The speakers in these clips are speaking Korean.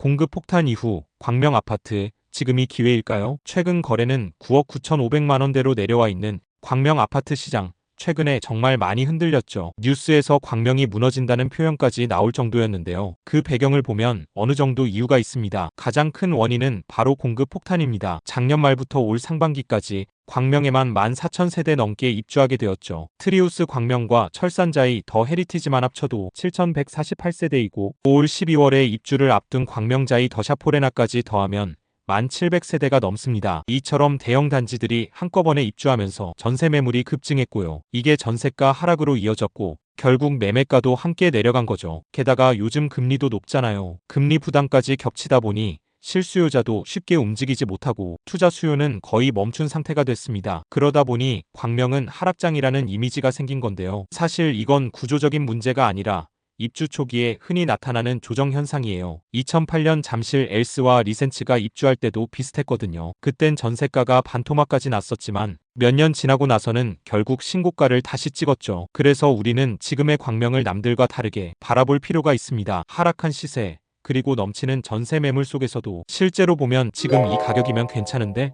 공급 폭탄 이후 광명 아파트, 지금이 기회일까요? 최근 거래는 9억 9,500만 원대로 내려와 있는 광명 아파트 시장. 최근에 정말 많이 흔들렸죠. 뉴스에서 광명이 무너진다는 표현까지 나올 정도였는데요. 그 배경을 보면 어느 정도 이유가 있습니다. 가장 큰 원인은 바로 공급 폭탄입니다. 작년 말부터 올 상반기까지 광명에만 14,000세대 넘게 입주하게 되었죠. 트리우스 광명과 철산자이 더 헤리티지만 합쳐도 7,148세대이고 올 12월에 입주를 앞둔 광명자이 더샤포레나까지 더하면 1,700세대가 넘습니다. 이처럼 대형 단지들이 한꺼번에 입주하면서 전세 매물이 급증했고요. 이게 전세가 하락으로 이어졌고 결국 매매가도 함께 내려간 거죠. 게다가 요즘 금리도 높잖아요. 금리 부담까지 겹치다 보니 실수요자도 쉽게 움직이지 못하고 투자 수요는 거의 멈춘 상태가 됐습니다. 그러다 보니 광명은 하락장이라는 이미지가 생긴 건데요. 사실 이건 구조적인 문제가 아니라 입주 초기에 흔히 나타나는 조정 현상이에요. 2008년 잠실 엘스와 리센츠가 입주할 때도 비슷했거든요. 그땐 전세가가 반토막까지 났었지만 몇 년 지나고 나서는 결국 신고가를 다시 찍었죠. 그래서 우리는 지금의 광명을 남들과 다르게 바라볼 필요가 있습니다. 하락한 시세, 그리고 넘치는 전세 매물 속에서도 실제로 보면 지금 이 가격이면 괜찮은데?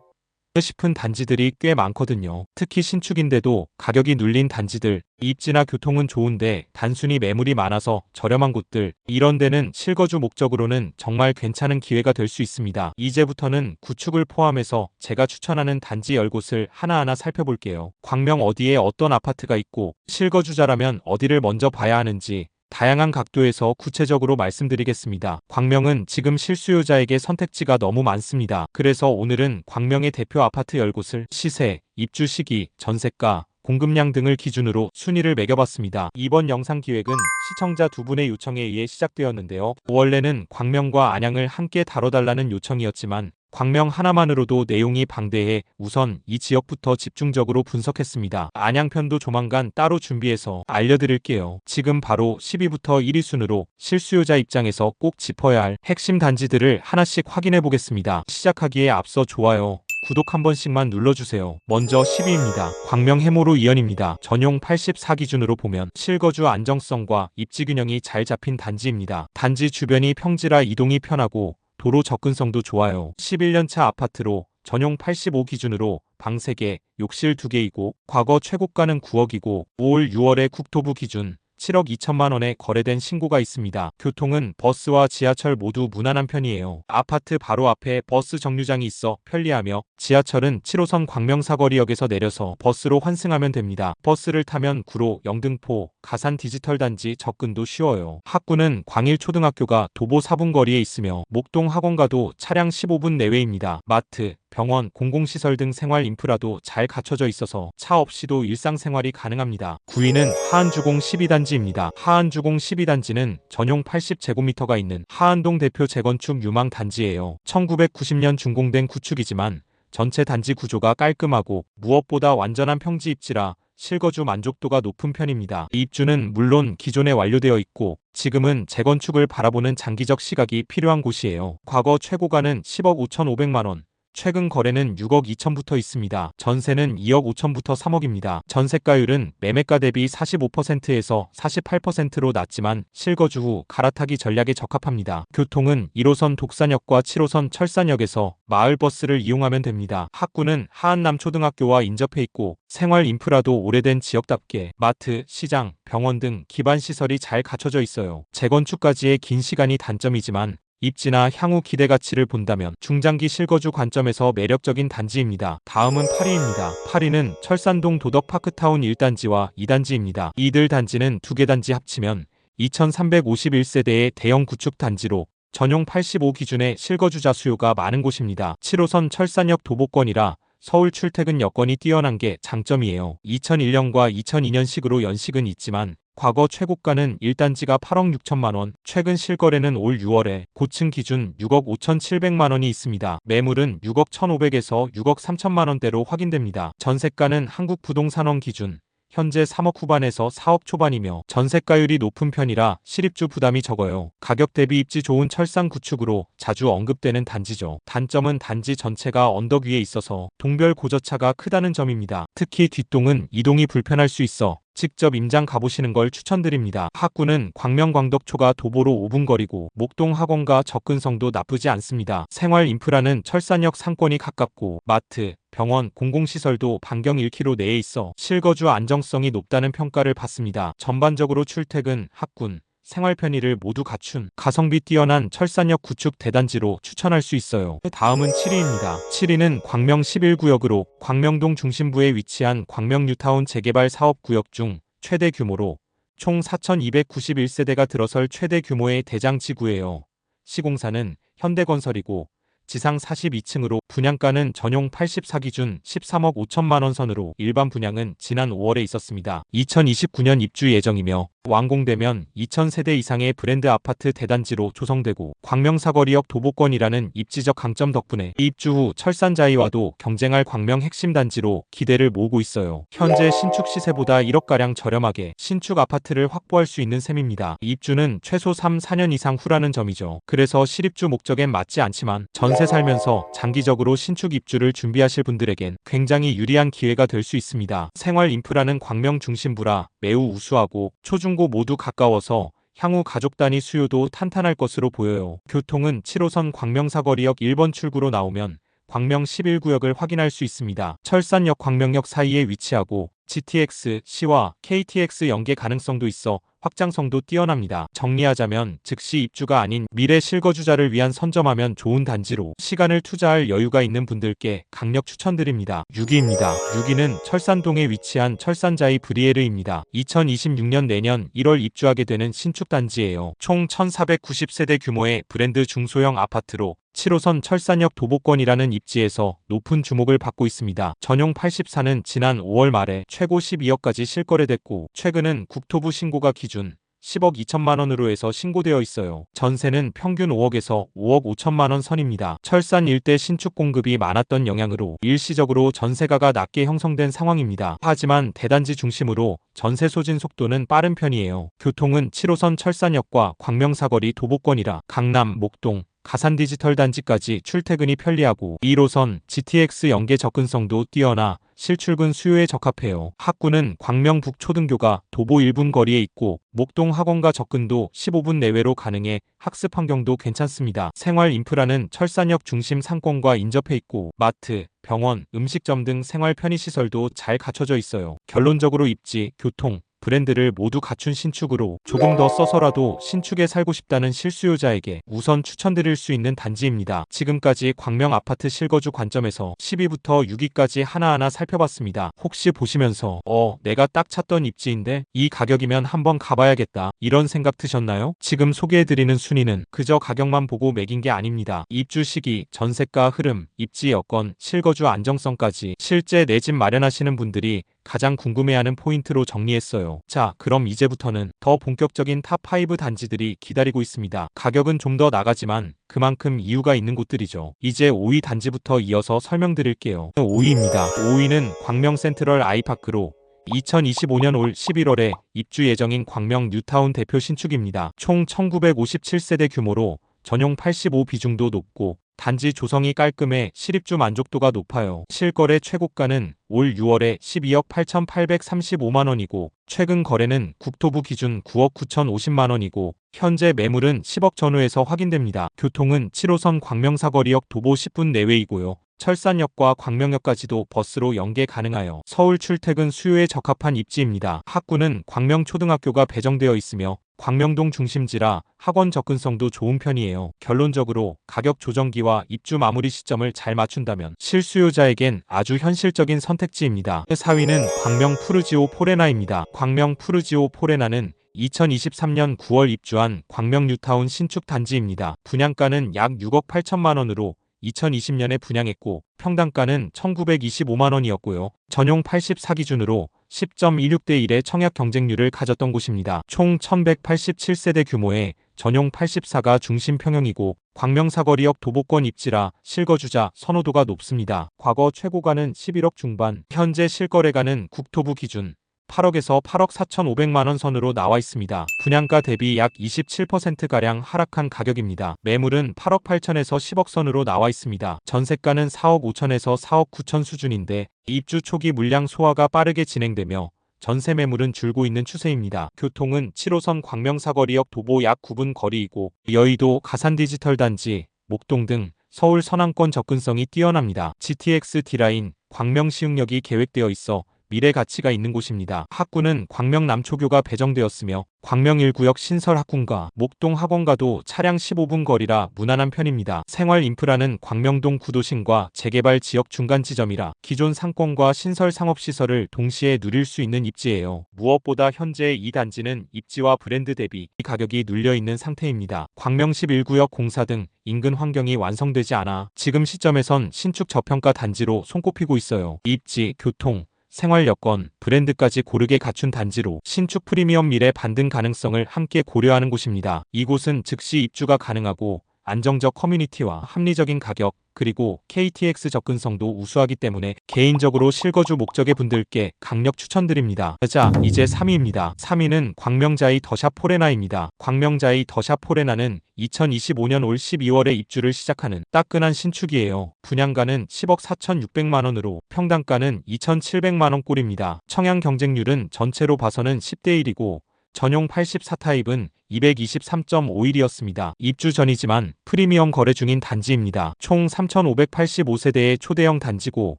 싶은 단지들이 꽤 많거든요. 특히 신축인데도 가격이 눌린 단지들, 입지나 교통은 좋은데 단순히 매물이 많아서 저렴한 곳들, 이런 데는 실거주 목적으로는 정말 괜찮은 기회가 될 수 있습니다. 이제부터는 구축을 포함해서 제가 추천하는 단지 10곳을 하나하나 살펴볼게요. 광명 어디에 어떤 아파트가 있고 실거주자라면 어디를 먼저 봐야 하는지 다양한 각도에서 구체적으로 말씀드리겠습니다. 광명은 지금 실수요자에게 선택지가 너무 많습니다. 그래서 오늘은 광명의 대표 아파트 10곳을 시세, 입주 시기, 전세가, 공급량 등을 기준으로 순위를 매겨봤습니다. 이번 영상 기획은 시청자 두 분의 요청에 의해 시작되었는데요. 원래는 광명과 안양을 함께 다뤄달라는 요청이었지만 광명 하나만으로도 내용이 방대해 우선 이 지역부터 집중적으로 분석했습니다. 안양편도 조만간 따로 준비해서 알려드릴게요. 지금 바로 10위부터 1위 순으로 실수요자 입장에서 꼭 짚어야 할 핵심 단지들을 하나씩 확인해 보겠습니다. 시작하기에 앞서 좋아요, 구독 한 번씩만 눌러주세요. 먼저 10위입니다. 광명 해모로 이연입니다. 전용 84 기준으로 보면 실거주 안정성과 입지 균형이 잘 잡힌 단지입니다. 단지 주변이 평지라 이동이 편하고 도로 접근성도 좋아요. 11년차 아파트로 전용 85 기준으로 방 3개, 욕실 2개이고 과거 최고가는 9억이고 올 6월에 국토부 기준 7억 2천만 원에 거래된 신고가 있습니다. 교통은 버스와 지하철 모두 무난한 편이에요. 아파트 바로 앞에 버스 정류장이 있어 편리하며 지하철은 7호선 광명사거리역에서 내려서 버스로 환승하면 됩니다. 버스를 타면 구로, 영등포, 가산 디지털 단지 접근도 쉬워요. 학구는 광일초등학교가 도보 4분 거리에 있으며 목동 학원가도 차량 15분 내외입니다. 마트, 병원, 공공시설 등 생활 인프라도 잘 갖춰져 있어서 차 없이도 일상생활이 가능합니다. 9위는 하안주공 12단지입니다. 하안주공 12단지는 전용 80제곱미터가 있는 하안동 대표 재건축 유망 단지예요. 1990년 준공된 구축이지만 전체 단지 구조가 깔끔하고 무엇보다 완전한 평지 입지라 실거주 만족도가 높은 편입니다. 입주는 물론 기존에 완료되어 있고 지금은 재건축을 바라보는 장기적 시각이 필요한 곳이에요. 과거 최고가는 10억 5,500만 원. 최근 거래는 6억 2천부터 있습니다. 전세는 2억 5천부터 3억입니다. 전세가율은 매매가 대비 45%에서 48%로 낮지만 실거주 후 갈아타기 전략에 적합합니다. 교통은 1호선 독산역과 7호선 철산역에서 마을버스를 이용하면 됩니다. 학구는 하안남초등학교와 인접해 있고 생활 인프라도 오래된 지역답게 마트, 시장, 병원 등 기반시설이 잘 갖춰져 있어요. 재건축까지의 긴 시간이 단점이지만 입지나 향후 기대 가치를 본다면 중장기 실거주 관점에서 매력적인 단지입니다. 다음은 8위입니다. 8위는 철산동 도덕파크타운 1단지와 2단지입니다. 이들 단지는 2개 단지 합치면 2,351세대의 대형 구축 단지로 전용 85 기준의 실거주자 수요가 많은 곳입니다. 7호선 철산역 도보권이라 서울 출퇴근 여건이 뛰어난 게 장점이에요. 2001년과 2002년식으로 연식은 있지만 과거 최고가는 1단지가 8억 6천만 원, 최근 실거래는 올 6월에 고층 기준 6억 5,700만 원이 있습니다. 매물은 6억 1,500에서 6억 3천만 원대로 확인됩니다. 전세가는 한국부동산원 기준 현재 3억 후반에서 4억 초반이며 전세가율이 높은 편이라 실입주 부담이 적어요. 가격 대비 입지 좋은 철산 구축으로 자주 언급되는 단지죠. 단점은 단지 전체가 언덕 위에 있어서 동별 고저차가 크다는 점입니다. 특히 뒷동은 이동이 불편할 수 있어 직접 임장 가보시는 걸 추천드립니다. 학구는 광명 광덕초가 도보로 5분 거리고 목동 학원과 접근성도 나쁘지 않습니다. 생활 인프라는 철산역 상권이 가깝고 마트, 병원, 공공시설도 반경 1km 내에 있어 실거주 안정성이 높다는 평가를 받습니다. 전반적으로 출퇴근, 학군, 생활 편의를 모두 갖춘 가성비 뛰어난 철산역 구축 대단지로 추천할 수 있어요. 다음은 7위입니다. 7위는 광명 11구역으로 광명동 중심부에 위치한 광명 뉴타운 재개발 사업구역 중 최대 규모로 총 4,291세대가 들어설 최대 규모의 대장지구예요. 시공사는 현대건설이고 지상 42층으로 분양가는 전용 84 기준 13억 5천만 원 선으로 일반 분양은 지난 5월에 있었습니다. 2029년 입주 예정이며 완공되면 2,000세대 이상의 브랜드 아파트 대단지로 조성되고 광명 사거리역 도보권이라는 입지적 강점 덕분에 입주 후 철산자이와도 경쟁할 광명 핵심 단지로 기대를 모으고 있어요. 현재 신축 시세보다 1억가량 저렴하게 신축 아파트를 확보할 수 있는 셈입니다. 입주는 최소 3-4년 이상 후라는 점이죠. 그래서 실입주 목적엔 맞지 않지만 전세 살면서 장기적으로 신축 입주를 준비하실 분들에겐 굉장히 유리한 기회가 될 수 있습니다. 생활 인프라는 광명 중심부라 매우 우수하고 초중고 모두 가까워서 향후 가족 단위 수요도 탄탄할 것으로 보여요. 교통은 7호선 광명사거리역 1번 출구로 나오면 광명 11구역을 확인할 수 있습니다. 철산역 광명역 사이에 위치하고 GTX, C와 KTX 연계 가능성도 있어 확장성도 뛰어납니다. 정리하자면 즉시 입주가 아닌 미래 실거주자를 위한 선점하면 좋은 단지로 시간을 투자할 여유가 있는 분들께 강력 추천드립니다. 6위입니다. 6위는 철산동에 위치한 철산자이 브리에르입니다. 2026년 내년 1월 입주하게 되는 신축 단지예요. 총 1,490세대 규모의 브랜드 중소형 아파트로 7호선 철산역 도보권이라는 입지에서 높은 주목을 받고 있습니다. 전용 84는 지난 5월 말에 최고 12억까지 실거래됐고 최근은 국토부 신고가 기준 10억 2천만 원으로 해서 신고되어 있어요. 전세는 평균 5억에서 5억 5천만 원 선입니다. 철산 일대 신축 공급이 많았던 영향으로 일시적으로 전세가가 낮게 형성된 상황입니다. 하지만 대단지 중심으로 전세 소진 속도는 빠른 편이에요. 교통은 7호선 철산역과 광명사거리 도보권이라 강남, 목동, 가산 디지털 단지까지 출퇴근이 편리하고 1호선 GTX 연계 접근성도 뛰어나 실출근 수요에 적합해요. 학구는 광명 북초등교가 도보 1분 거리에 있고 목동 학원과 접근도 15분 내외로 가능해 학습 환경도 괜찮습니다. 생활 인프라는 철산역 중심 상권과 인접해 있고 마트, 병원, 음식점 등 생활 편의시설도 잘 갖춰져 있어요. 결론적으로 입지, 교통, 브랜드를 모두 갖춘 신축으로 조금 더 써서라도 신축에 살고 싶다는 실수요자에게 우선 추천드릴 수 있는 단지입니다. 지금까지 광명 아파트 실거주 관점에서 10위부터 6위까지 하나하나 살펴봤습니다. 혹시 보시면서 내가 딱 찾던 입지인데 이 가격이면 한번 가봐야겠다 이런 생각 드셨나요? 지금 소개해드리는 순위는 그저 가격만 보고 매긴 게 아닙니다. 입주 시기, 전세가 흐름, 입지 여건, 실거주 안정성까지 실제 내 집 마련하시는 분들이 가장 궁금해하는 포인트로 정리했어요. 자, 그럼 이제부터는 더 본격적인 탑5 단지들이 기다리고 있습니다. 가격은 좀 더 나가지만 그만큼 이유가 있는 곳들이죠. 이제 5위 단지부터 이어서 설명드릴게요. 5위입니다. 5위는 광명 센트럴 아이파크로 2025년 올 11월에 입주 예정인 광명 뉴타운 대표 신축입니다. 총 1957세대 규모로 전용 85 비중도 높고 단지 조성이 깔끔해 실입주 만족도가 높아요. 실거래 최고가는 올 6월에 12억 8,835만 원이고 최근 거래는 국토부 기준 9억 9,050만 원이고 현재 매물은 10억 전후에서 확인됩니다. 교통은 7호선 광명사거리역 도보 10분 내외이고요. 철산역과 광명역까지도 버스로 연계 가능하여 서울 출퇴근 수요에 적합한 입지입니다. 학구는 광명초등학교가 배정되어 있으며 광명동 중심지라 학원 접근성도 좋은 편이에요. 결론적으로 가격 조정기와 입주 마무리 시점을 잘 맞춘다면 실수요자에겐 아주 현실적인 선택지입니다. 4위는 광명 푸르지오 포레나입니다. 광명 푸르지오 포레나는 2023년 9월 입주한 광명 뉴타운 신축 단지입니다. 분양가는 약 6억 8천만 원으로 2020년에 분양했고 평당가는 1,925만 원이었고요. 전용 84 기준으로 10.16대 1의 청약 경쟁률을 가졌던 곳입니다. 총 1,187세대 규모의 전용 84가 중심 평형이고 광명사거리역 도보권 입지라 실거주자 선호도가 높습니다. 과거 최고가는 11억 중반, 현재 실거래가는 국토부 기준 8억에서 8억 4,500만 원 선으로 나와 있습니다. 분양가 대비 약 27%가량 하락한 가격입니다. 매물은 8억 8천에서 10억 선으로 나와 있습니다. 전세가는 4억 5천에서 4억 9천 수준인데 입주 초기 물량 소화가 빠르게 진행되며 전세 매물은 줄고 있는 추세입니다. 교통은 7호선 광명사거리역 도보 약 9분 거리이고 여의도 가산디지털단지, 목동 등 서울 서남권 접근성이 뛰어납니다. GTX D라인, 광명 시흥역이 계획되어 있어 미래 가치가 있는 곳입니다. 학군은 광명 남초교가 배정되었으며 광명 1구역 신설 학군과 목동 학원가도 차량 15분 거리라 무난한 편입니다. 생활 인프라는 광명동 구도심과 재개발 지역 중간 지점이라 기존 상권과 신설 상업시설을 동시에 누릴 수 있는 입지예요. 무엇보다 현재 이 단지는 입지와 브랜드 대비 가격이 눌려있는 상태입니다. 광명 11구역 공사 등 인근 환경이 완성되지 않아 지금 시점에선 신축 저평가 단지로 손꼽히고 있어요. 입지, 교통, 생활 여건, 브랜드까지 고르게 갖춘 단지로 신축 프리미엄 미래 반등 가능성을 함께 고려하는 곳입니다. 이곳은 즉시 입주가 가능하고 안정적 커뮤니티와 합리적인 가격, 그리고 KTX 접근성도 우수하기 때문에 개인적으로 실거주 목적의 분들께 강력 추천드립니다. 자, 이제 3위입니다. 3위는 광명자이 더샵 포레나입니다. 광명자이 더샵 포레나는 2025년 올 12월에 입주를 시작하는 따끈한 신축이에요. 분양가는 10억 4,600만원으로 평당가는 2,700만원 꼴입니다. 청약 경쟁률은 전체로 봐서는 10대 1이고 전용 84타입은 223.51이었습니다. 입주 전이지만 프리미엄 거래 중인 단지입니다. 총 3,585세대의 초대형 단지고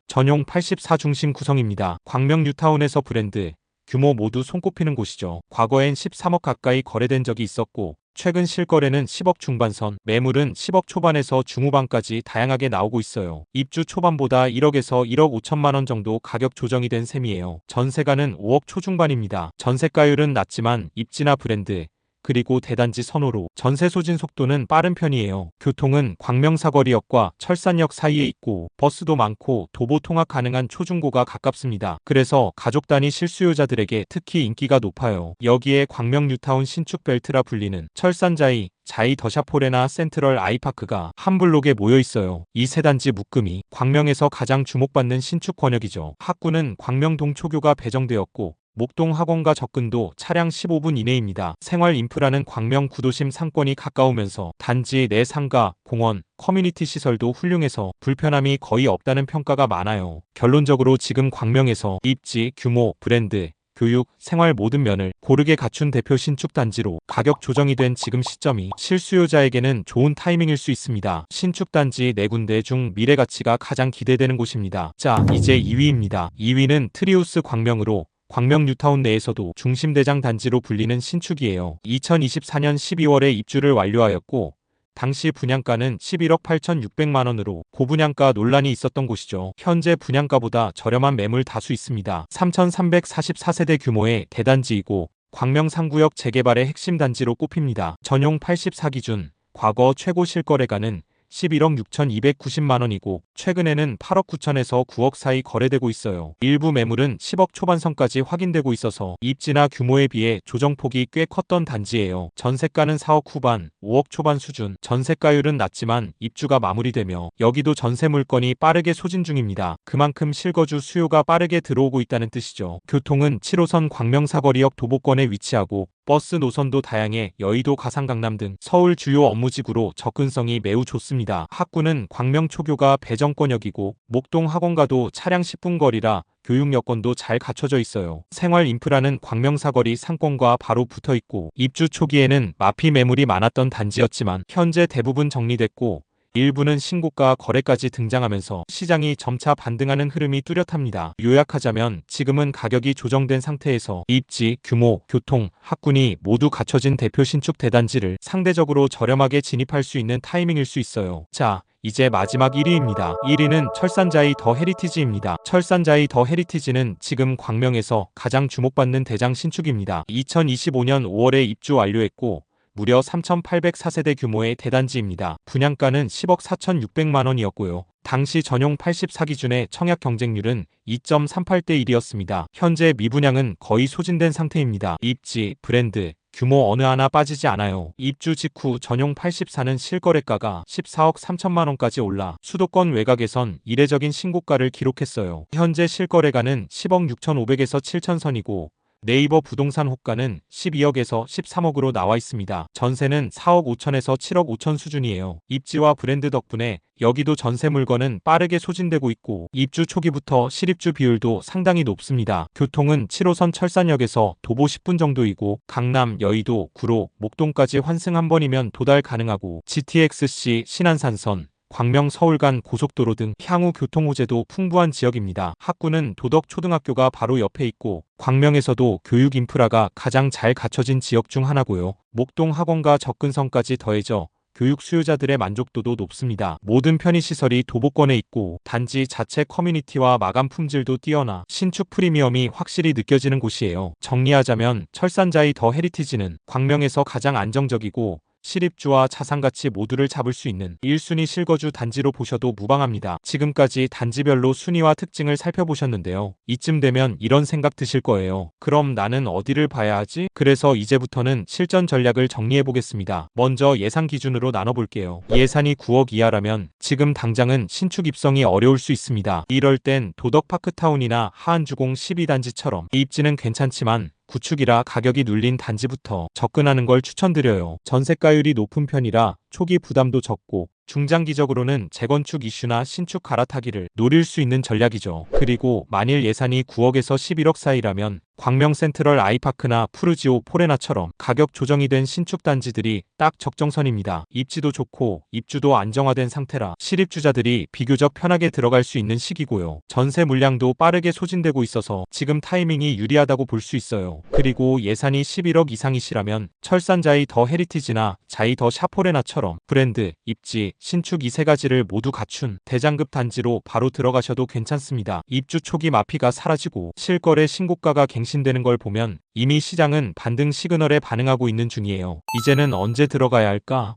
전용 84 중심 구성입니다. 광명 뉴타운에서 브랜드, 규모 모두 손꼽히는 곳이죠. 과거엔 13억 가까이 거래된 적이 있었고 최근 실거래는 10억 중반선, 매물은 10억 초반에서 중후반까지 다양하게 나오고 있어요. 입주 초반보다 1억에서 1억 5천만 원 정도 가격 조정이 된 셈이에요. 전세가는 5억 초중반입니다. 전세가율은 낮지만 입지나 브랜드, 그리고 대단지 선호로 전세 소진 속도는 빠른 편이에요. 교통은 광명사거리역과 철산역 사이에 있고 버스도 많고 도보 통학 가능한 초중고가 가깝습니다. 그래서 가족 단위 실수요자들에게 특히 인기가 높아요. 여기에 광명 뉴타운 신축 벨트라 불리는 철산자이, 자이 더샵포레나 센트럴 아이파크가 한 블록에 모여 있어요. 이 세 단지 묶음이 광명에서 가장 주목받는 신축 권역이죠. 학구는 광명 동초교가 배정되었고 목동 학원과 접근도 차량 15분 이내입니다. 생활 인프라는 광명 구도심 상권이 가까우면서 단지 내 상가, 공원, 커뮤니티 시설도 훌륭해서 불편함이 거의 없다는 평가가 많아요. 결론적으로 지금 광명에서 입지, 규모, 브랜드, 교육, 생활 모든 면을 고르게 갖춘 대표 신축 단지로 가격 조정이 된 지금 시점이 실수요자에게는 좋은 타이밍일 수 있습니다. 신축 단지 4군데 중 미래 가치가 가장 기대되는 곳입니다. 자, 이제 2위입니다. 2위는 트리우스 광명으로 광명 뉴타운 내에서도 중심대장 단지로 불리는 신축이에요. 2024년 12월에 입주를 완료하였고 당시 분양가는 11억 8,600만원으로 고분양가 논란이 있었던 곳이죠. 현재 분양가보다 저렴한 매물 다수 있습니다. 3,344세대 규모의 대단지이고 광명 상구역 재개발의 핵심 단지로 꼽힙니다. 전용 84 기준 과거 최고 실거래가는 11억 6,290만원이고 최근에는 8억 9천에서 9억 사이 거래되고 있어요. 일부 매물은 10억 초반선까지 확인되고 있어서 입지나 규모에 비해 조정폭이 꽤 컸던 단지예요. 전세가는 4억 후반, 5억 초반 수준, 전세가율은 낮지만 입주가 마무리되며 여기도 전세 물건이 빠르게 소진 중입니다. 그만큼 실거주 수요가 빠르게 들어오고 있다는 뜻이죠. 교통은 7호선 광명사거리역 도보권에 위치하고 버스 노선도 다양해 여의도 가상 강남 등 서울 주요 업무지구로 접근성이 매우 좋습니다. 학구는 광명 초교가 배정권역이고 목동 학원가도 차량 10분 거리라 교육 여건도 잘 갖춰져 있어요. 생활 인프라는 광명사거리 상권과 바로 붙어 있고 입주 초기에는 마피 매물이 많았던 단지였지만 현재 대부분 정리됐고 일부는 신고가 거래까지 등장하면서 시장이 점차 반등하는 흐름이 뚜렷합니다. 요약하자면 지금은 가격이 조정된 상태에서 입지, 규모, 교통, 학군이 모두 갖춰진 대표 신축 대단지를 상대적으로 저렴하게 진입할 수 있는 타이밍일 수 있어요. 자, 이제 마지막 1위입니다. 1위는 철산자이 더 헤리티지입니다. 철산자이 더 헤리티지는 지금 광명에서 가장 주목받는 대장 신축입니다. 2025년 5월에 입주 완료했고 무려 3,804세대 규모의 대단지입니다. 분양가는 10억 4,600만원이었고요. 당시 전용 84 기준의 청약 경쟁률은 2.38대 1이었습니다. 현재 미분양은 거의 소진된 상태입니다. 입지, 브랜드, 규모 어느 하나 빠지지 않아요. 입주 직후 전용 84는 실거래가가 14억 3천만원까지 올라 수도권 외곽에선 이례적인 신고가를 기록했어요. 현재 실거래가는 10억 6,500에서 7천선이고 네이버 부동산 호가는 12억에서 13억으로 나와 있습니다. 전세는 4억 5천에서 7억 5천 수준이에요. 입지와 브랜드 덕분에 여기도 전세 물건은 빠르게 소진되고 있고 입주 초기부터 실입주 비율도 상당히 높습니다. 교통은 7호선 철산역에서 도보 10분 정도이고 강남, 여의도, 구로, 목동까지 환승 한 번이면 도달 가능하고 GTX-C 신안산선, 광명 서울 간 고속도로 등 향후 교통 호재도 풍부한 지역입니다. 학구는 도덕초등학교가 바로 옆에 있고 광명에서도 교육 인프라가 가장 잘 갖춰진 지역 중 하나고요. 목동 학원과 접근성까지 더해져 교육 수요자들의 만족도도 높습니다. 모든 편의시설이 도보권에 있고 단지 자체 커뮤니티와 마감 품질도 뛰어나 신축 프리미엄이 확실히 느껴지는 곳이에요. 정리하자면 철산자이 더 헤리티지는 광명에서 가장 안정적이고 실입주와 자산가치 모두를 잡을 수 있는 1순위 실거주 단지로 보셔도 무방합니다. 지금까지 단지별로 순위와 특징을 살펴보셨는데요. 이쯤 되면 이런 생각 드실 거예요. 그럼 나는 어디를 봐야 하지? 그래서 이제부터는 실전 전략을 정리해 보겠습니다. 먼저 예산 기준으로 나눠볼게요. 예산이 9억 이하라면 지금 당장은 신축 입성이 어려울 수 있습니다. 이럴 땐 도덕파크타운이나 하안주공 12단지처럼 입지는 괜찮지만 구축이라 가격이 눌린 단지부터 접근하는 걸 추천드려요. 전세가율이 높은 편이라 초기 부담도 적고 중장기적으로는 재건축 이슈나 신축 갈아타기를 노릴 수 있는 전략이죠. 그리고 만일 예산이 9억에서 11억 사이라면 광명 센트럴 아이파크나 푸르지오 포레나처럼 가격 조정이 된 신축 단지들이 딱 적정선입니다. 입지도 좋고 입주도 안정화된 상태라 실입주자들이 비교적 편하게 들어갈 수 있는 시기고요. 전세 물량도 빠르게 소진되고 있어서 지금 타이밍이 유리하다고 볼 수 있어요. 그리고 예산이 11억 이상이시라면 철산자이 더 헤리티지나 자이 더 샤포레나처럼 브랜드, 입지, 신축 이 세 가지를 모두 갖춘 대장급 단지로 바로 들어가셔도 괜찮습니다. 입주 초기 마피가 사라지고 실거래 신고가가 갱신되는 걸 보면 이미 시장은 반등 시그널에 반응하고 있는 중이에요. 이제는 언제 들어가야 할까?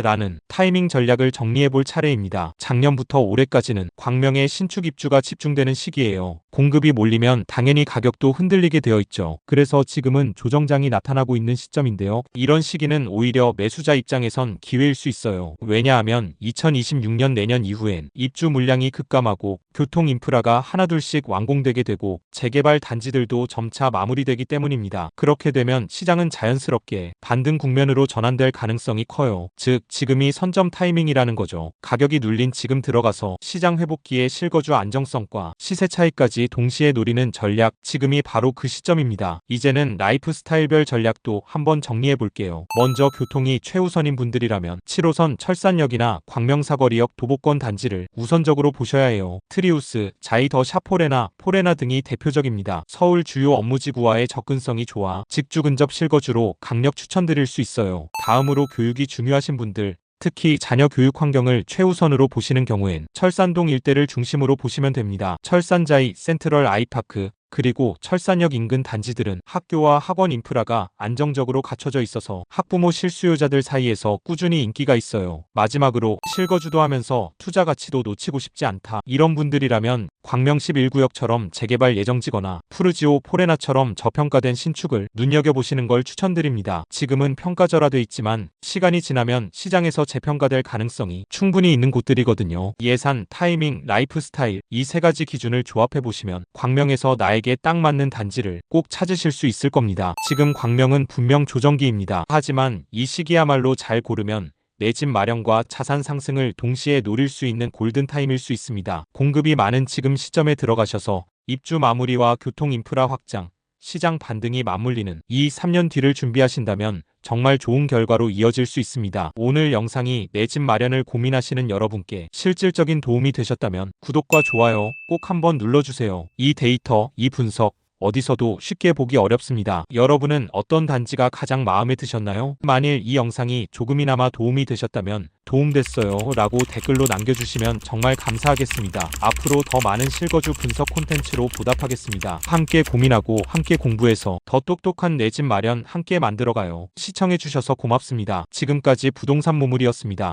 라는 타이밍 전략을 정리해볼 차례입니다. 작년부터 올해까지는 광명의 신축 입주가 집중되는 시기예요. 공급이 몰리면 당연히 가격도 흔들리게 되어 있죠. 그래서 지금은 조정장이 나타나고 있는 시점인데요. 이런 시기는 오히려 매수자 입장에선 기회일 수 있어요. 왜냐하면 2026년 내년 이후엔 입주 물량이 급감하고 교통 인프라가 하나둘씩 완공되게 되고 재개발 단지들도 점차 마무리되기 때문입니다. 그렇게 되면 시장은 자연스럽게 반등 국면으로 전환될 가능성이 커요. 즉 지금이 선점 타이밍이라는 거죠. 가격이 눌린 지금 들어가서 시장 회복기에 실거주 안정성과 시세 차이까지 동시에 노리는 전략, 지금이 바로 그 시점입니다. 이제는 라이프 스타일별 전략도 한번 정리해 볼게요. 먼저 교통이 최우선인 분들이라면 7호선 철산역이나 광명사거리역 도보권 단지를 우선적으로 보셔야 해요. 트리우스, 자이 더 샤포레나, 포레나 등이 대표적입니다. 서울 주요 업무지구와의 접근성이 좋아 직주 근접 실거주로 강력 추천드릴 수 있어요. 다음으로 교육이 중요하신 분들, 특히 자녀 교육 환경을 최우선으로 보시는 경우엔 철산동 일대를 중심으로 보시면 됩니다. 철산자이, 센트럴 아이파크, 그리고 철산역 인근 단지들은 학교와 학원 인프라가 안정적으로 갖춰져 있어서 학부모 실수요자들 사이에서 꾸준히 인기가 있어요. 마지막으로 실거주도 하면서 투자 가치도 놓치고 싶지 않다. 이런 분들이라면 광명 11구역처럼 재개발 예정지거나 푸르지오 포레나처럼 저평가된 신축을 눈여겨보시는 걸 추천드립니다. 지금은 평가절하돼 있지만 시간이 지나면 시장에서 재평가될 가능성이 충분히 있는 곳들이거든요. 예산, 타이밍, 라이프 스타일 이 세 가지 기준을 조합해보시면 광명에서 나에게 딱 맞는 단지를 꼭 찾으실 수 있을 겁니다. 지금 광명은 분명 조정기입니다. 하지만 이 시기야말로 잘 고르면 내 집 마련과 자산 상승을 동시에 노릴 수 있는 골든타임일 수 있습니다. 공급이 많은 지금 시점에 들어가셔서 입주 마무리와 교통 인프라 확장, 시장 반등이 맞물리는 이 3년 뒤를 준비하신다면 정말 좋은 결과로 이어질 수 있습니다. 오늘 영상이 내 집 마련을 고민하시는 여러분께 실질적인 도움이 되셨다면 구독과 좋아요 꼭 한번 눌러주세요. 이 데이터, 이 분석 어디서도 쉽게 보기 어렵습니다. 여러분은 어떤 단지가 가장 마음에 드셨나요? 만일 이 영상이 조금이나마 도움이 되셨다면 도움됐어요 라고 댓글로 남겨주시면 정말 감사하겠습니다. 앞으로 더 많은 실거주 분석 콘텐츠로 보답하겠습니다. 함께 고민하고 함께 공부해서 더 똑똑한 내 집 마련 함께 만들어가요. 시청해주셔서 고맙습니다. 지금까지 부동산 모물이었습니다.